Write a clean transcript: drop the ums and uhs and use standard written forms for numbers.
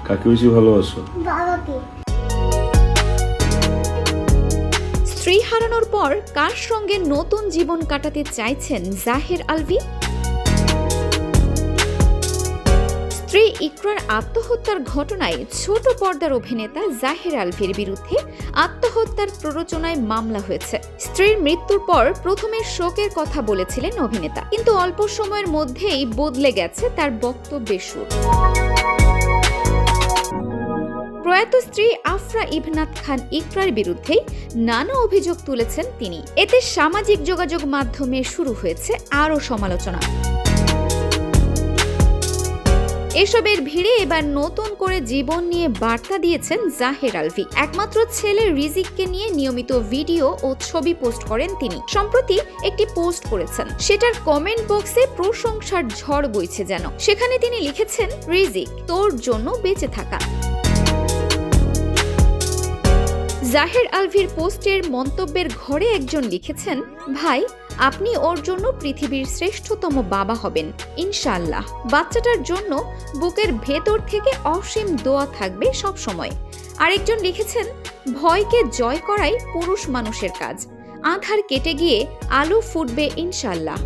কাকে বেশি ভালোবাসো? বাবাকে। স্ত্রী হারানোর পর কার সঙ্গে নতুন জীবন কাটাতে চাইছেন জাহের আলভী? স্ত্রী ইকরার আত্মহত্যার ঘটনায় ছোট পর্দার অভিনেতা জাহের আলভীর বিরুদ্ধে আত্মহত্যার প্ররোচনায় মামলা হয়েছে। স্ত্রীর মৃত্যুর পর প্রথমে শোকের কথা বলেছিলেন অভিনেতা, কিন্তু অল্প সময়ের মধ্যেই বদলে গেছে তার বক্তব্যের সুর। প্রয়াত স্ত্রী আফরা ইবনাত খান ইকরার বিরুদ্ধেই নানা অভিযোগ তুলেছেন তিনি। এতে সামাজিক যোগাযোগ মাধ্যমে শুরু হয়েছে আরও সমালোচনা। এসবের ভিড়ে এবার নতুন করে জীবন নিয়ে বার্তা দিয়েছেন জাহের আলভী। একমাত্র ছেলে রিজিককে নিয়ে নিয়মিত ভিডিও ও ছবি পোস্ট করেন তিনি। সম্প্রতি একটি পোস্ট করেছেন, সেটার কমেন্ট বক্সে প্রশংসার ঝড় বইছে যেন। সেখানে তিনি লিখেছেন, রিজিক, তোর জন্য বেঁচে থাকা। জাহের আলভীর পোস্টের মন্তব্যের ঘরে একজন লিখেছেন, ভাই, আপনি ওর জন্য পৃথিবীর শ্রেষ্ঠতম বাবা হবেন ইনশাআল্লাহ। বাচ্চাটার জন্য বুকের ভেতর থেকে অসীম দোয়া থাকবে সব সময়। আরেকজন লিখেছেন, ভয়কে জয় করাই পুরুষ মানুষের কাজ। আঁধার কেটে গিয়ে আলো ফুটবে ইনশাআল্লাহ।